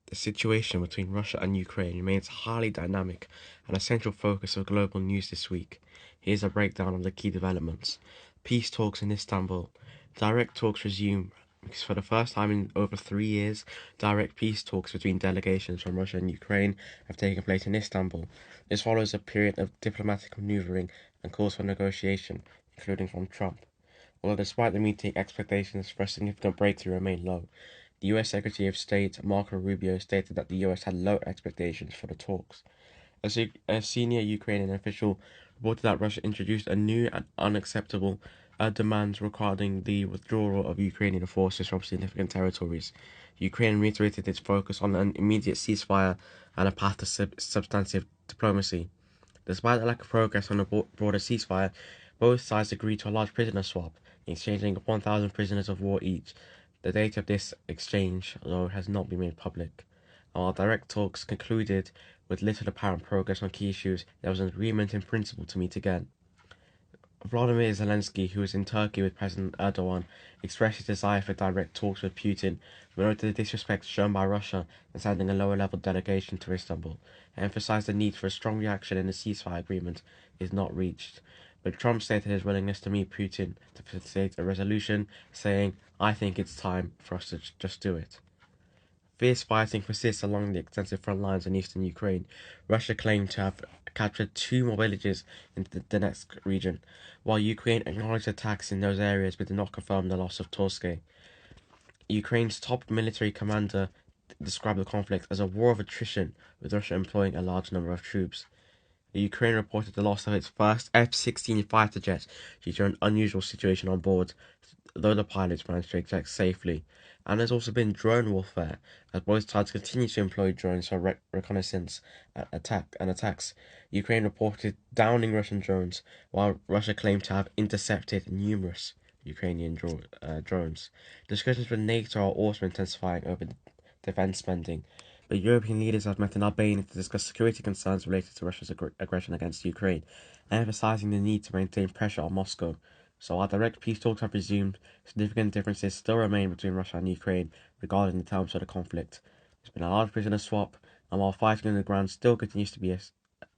The situation between Russia and Ukraine remains highly dynamic and a central focus of global news this week. Here's a breakdown of the key developments. Peace talks in Istanbul. Direct talks resume because for the first time in over 3 years, direct peace talks between delegations from Russia and Ukraine have taken place in Istanbul. This follows a period of diplomatic maneuvering and calls for negotiation, including from Trump. Although despite the meeting, expectations for a significant breakthrough remain low. The U.S. Secretary of State Marco Rubio stated that the U.S. had low expectations for the talks. A senior Ukrainian official reported that Russia introduced a new and unacceptable demand regarding the withdrawal of Ukrainian forces from significant territories. Ukraine reiterated its focus on an immediate ceasefire and a path to substantive diplomacy. Despite the lack of progress on a broader ceasefire, both sides agreed to a large prisoner swap, exchanging 1,000 prisoners of war each. The date of this exchange, though, has not been made public. While direct talks concluded with little apparent progress on key issues, there was an agreement in principle to meet again. Volodymyr Zelensky, who was in Turkey with President Erdogan, expressed his desire for direct talks with Putin, but noted the disrespect shown by Russia in sending a lower-level delegation to Istanbul, and emphasized the need for a strong reaction in a ceasefire agreement is not reached. But Trump stated his willingness to meet Putin to facilitate a resolution, saying, "I think it's time for us to just do it." Fierce fighting persists along the extensive front lines in eastern Ukraine. Russia claimed to have captured 2 more villages in the Donetsk region, while Ukraine acknowledged attacks in those areas but did not confirm the loss of Torske. Ukraine's top military commander described the conflict as a war of attrition, with Russia employing a large number of troops. Ukraine reported the loss of its first F-16 fighter jet due to an unusual situation on board, though the pilots managed to eject safely. And there's also been drone warfare, as both sides continue to employ drones for reconnaissance attacks. Ukraine reported downing Russian drones, while Russia claimed to have intercepted numerous Ukrainian drones. Discussions with NATO are also intensifying over defense spending, but European leaders have met in Albania to discuss security concerns related to Russia's aggression against Ukraine, emphasizing the need to maintain pressure on Moscow. So while direct peace talks have resumed, significant differences still remain between Russia and Ukraine regarding the terms of the conflict. There's been a large prisoner swap, and while fighting on the ground still continues to be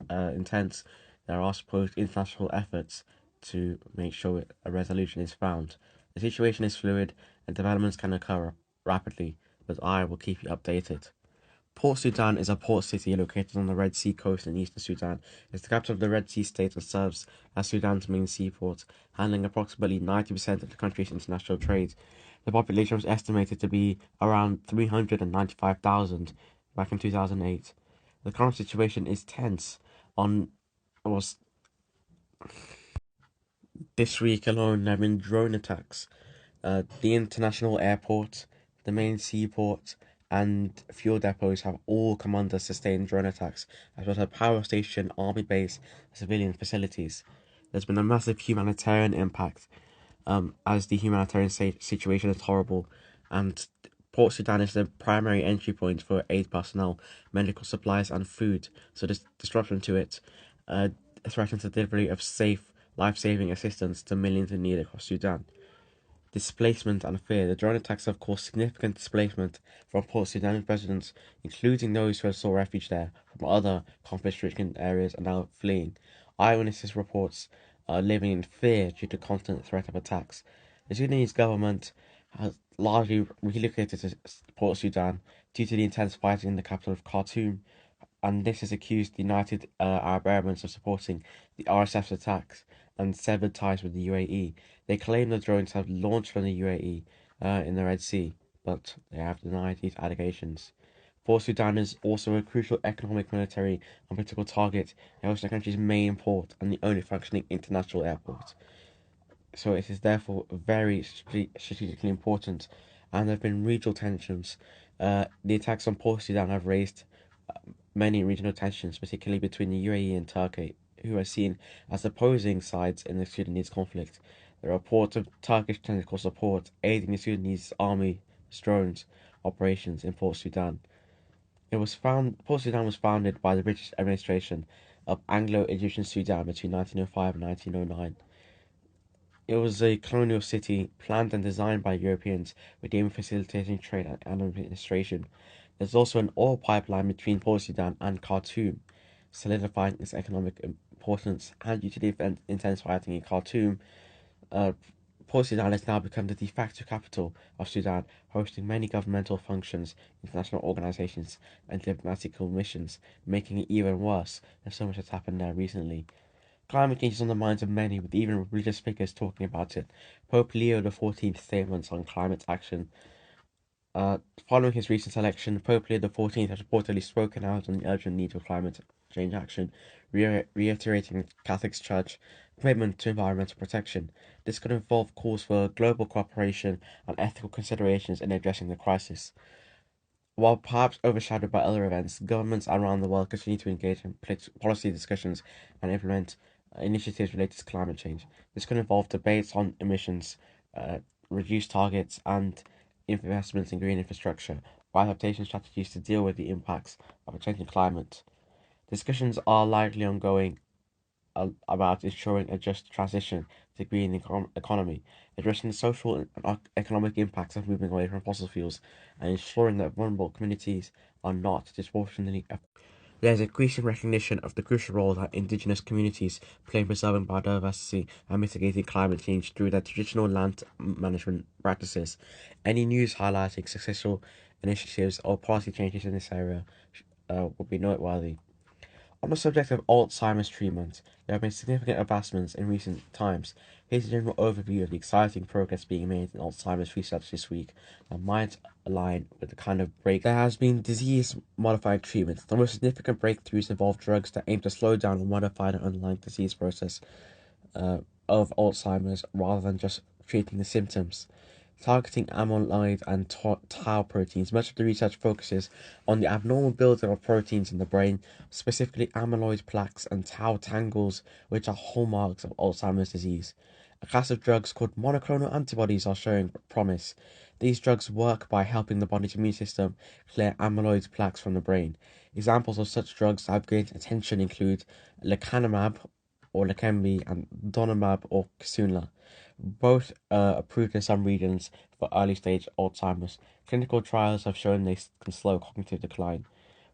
intense, there are supposed international efforts to make sure a resolution is found. The situation is fluid, and developments can occur rapidly, but I will keep you updated. Port Sudan is a port city located on the Red Sea coast in eastern Sudan. It's the capital of the Red Sea state and serves as Sudan's main seaport, handling approximately 90% of the country's international trade. The population was estimated to be around 395,000 back in 2008. The current situation is tense. On was This week alone, there have been drone attacks. The international airport, the main seaport, and fuel depots have all come under sustained drone attacks, as well as a power station, army base, civilian facilities. There's been a massive humanitarian impact, as the humanitarian situation is horrible, and Port Sudan is the primary entry point for aid personnel, medical supplies, and food. So this disruption to it threatens the delivery of safe, life-saving assistance to millions in need across Sudan. Displacement and fear. The drone attacks have caused significant displacement from Port Sudan residents, including those who have sought refuge there from other conflict-stricken areas and now fleeing. Eyewitnesses reports are living in fear due to constant threat of attacks. The Sudanese government has largely relocated to Port Sudan due to the intense fighting in the capital of Khartoum, and this has accused the United Arab Emirates of supporting the RSF's attacks and severed ties with the UAE. They claim the drones have launched from the UAE in the Red Sea, but they have denied these allegations. Port Sudan is also a crucial economic, military, and political target. It hosts the country's main port and the only functioning international airport. So it is therefore very strategically important, and there have been regional tensions. The attacks on Port Sudan have raised many regional tensions, particularly between the UAE and Turkey, who are seen as opposing sides in the Sudanese conflict. There are reports of Turkish technical support aiding the Sudanese army drones operations in Port Sudan. Port Sudan was founded by the British administration of Anglo-Egyptian Sudan between 1905 and 1909. It was a colonial city planned and designed by Europeans with the aim of facilitating trade and administration. There's also an oil pipeline between Port Sudan and Khartoum, solidifying its economic importance. And due to the intense fighting in Khartoum, uh, Port Sudan has now become the de facto capital of Sudan, hosting many governmental functions, international organizations, and diplomatical missions, making it even worse. There's so much that's happened there recently. Climate change is on the minds of many, with even religious figures talking about it. Pope Leo XIV's statements on climate action. Following his recent election, Pope Leo XIV has reportedly spoken out on the urgent need for climate change action, reiterating the Catholic Church's commitment to environmental protection. This could involve calls for global cooperation and ethical considerations in addressing the crisis. While perhaps overshadowed by other events, governments around the world continue to engage in policy discussions and implement initiatives related to climate change. This could involve debates on emissions, uh, reduced targets, and investments in green infrastructure, or adaptation strategies to deal with the impacts of a changing climate. Discussions are likely ongoing about ensuring a just transition to green economy, addressing the social and economic impacts of moving away from fossil fuels, and ensuring that vulnerable communities are not disproportionately affected. There is increasing recognition of the crucial role that indigenous communities play in preserving biodiversity and mitigating climate change through their traditional land management practices. Any news highlighting successful initiatives or policy changes in this area would be noteworthy. On the subject of Alzheimer's treatment, there have been significant advancements in recent times. Here's a general overview of the exciting progress being made in Alzheimer's research this week that might align with the kind of break. There has been disease-modifying treatment. The most significant breakthroughs involve drugs that aim to slow down or modify the underlying disease process uh, of Alzheimer's rather than just treating the symptoms. Targeting amyloid and tau proteins, much of the research focuses on the abnormal buildup of proteins in the brain, specifically amyloid plaques and tau tangles, which are hallmarks of Alzheimer's disease. A class of drugs called monoclonal antibodies are showing promise. These drugs work by helping the body's immune system clear amyloid plaques from the brain. Examples of such drugs that have gained attention include lecanemab or Leqembi and donanemab or Kisunla, both approved in some regions for early-stage Alzheimer's. Clinical trials have shown they can slow cognitive decline.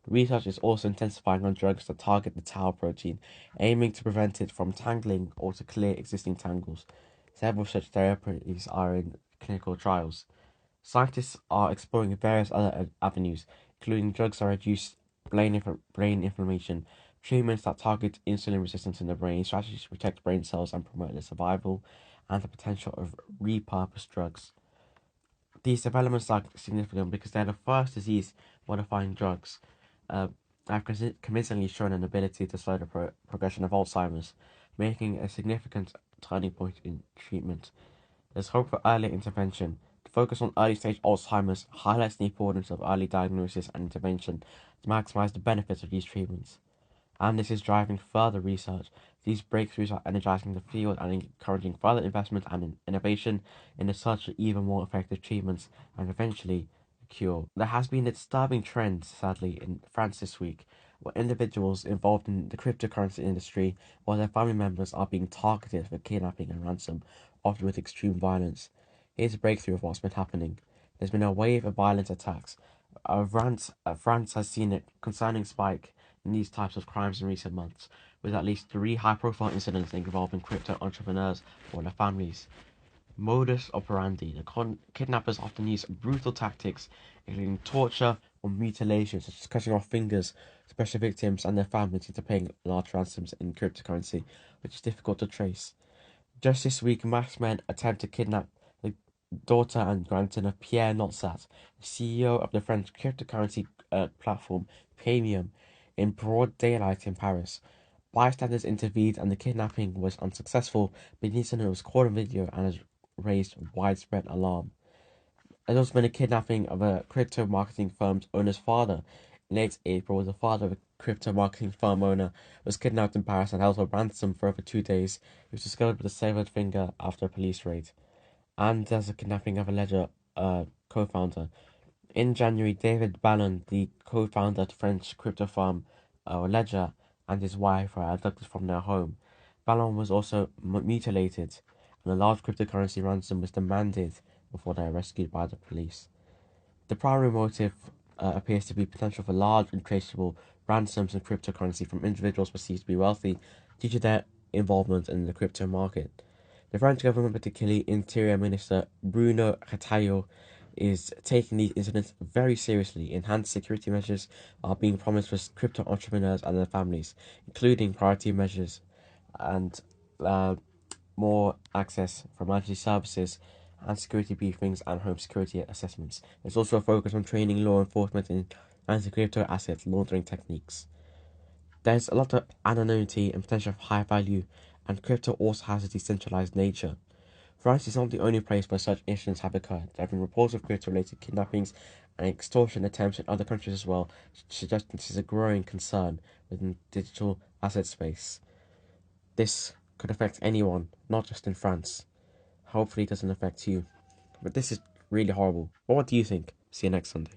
Research is also intensifying on drugs that target the tau protein, aiming to prevent it from tangling or to clear existing tangles. Several such therapies are in clinical trials. Scientists are exploring various other avenues, including drugs that reduce brain inflammation, treatments that target insulin resistance in the brain, strategies to protect brain cells and promote their survival, and the potential of repurposed drugs. These developments are significant because they're the first disease-modifying drugs have convincingly shown an ability to slow the progression of Alzheimer's, making a significant turning point in treatment. There's hope for early intervention. The focus on early-stage Alzheimer's highlights the importance of early diagnosis and intervention to maximize the benefits of these treatments. And this is driving further research. These breakthroughs are energizing the field and encouraging further investment and innovation in the search for even more effective treatments and eventually a cure. There has been a disturbing trend, sadly, in France this week, where individuals involved in the cryptocurrency industry or their family members are being targeted for kidnapping and ransom, often with extreme violence. Here's a breakthrough of what's been happening. There's been a wave of violent attacks. France has seen a concerning spike in these types of crimes in recent months, with at least 3 high-profile incidents involving crypto entrepreneurs or their families. Modus operandi: the kidnappers often use brutal tactics, including torture or mutilation, such as cutting off fingers, to pressure victims and their families into paying large ransoms in cryptocurrency, which is difficult to trace. Just this week, masked men attempt to kidnap the daughter and grandson of Pierre Notsat, the CEO of the French cryptocurrency platform Premium, in broad daylight in Paris. Bystanders intervened and the kidnapping was unsuccessful, but the incident was caught on video and has raised widespread alarm. There's also been a kidnapping of a crypto marketing firm's owner's father. In late April, the father of a crypto marketing firm owner was kidnapped in Paris and held for ransom for over 2 days. He was discovered with a severed finger after a police raid. And there's a kidnapping of a Ledger co-founder. In January, David Ballon, the co-founder of the French crypto firm Ledger, and his wife were abducted from their home. Ballon was also mutilated, and a large cryptocurrency ransom was demanded before they were rescued by the police. The primary motive appears to be potential for large and traceable ransoms and cryptocurrency from individuals perceived to be wealthy due to their involvement in the crypto market. The French government, particularly Interior Minister Bruno Retailleau, is taking these incidents very seriously. Enhanced security measures are being promised for crypto entrepreneurs and their families, including priority measures and uh, more access for emergency services and security briefings and home security assessments. There's also a focus on training law enforcement in anti-crypto asset laundering techniques. There's a lot of anonymity and potential of high value, and crypto also has a decentralized nature. France is not the only place where such incidents have occurred. There have been reports of crypto-related kidnappings and extortion attempts in other countries as well, suggesting this is a growing concern within digital asset space. This could affect anyone, not just in France. Hopefully it doesn't affect you. But this is really horrible. But what do you think? See you next Sunday.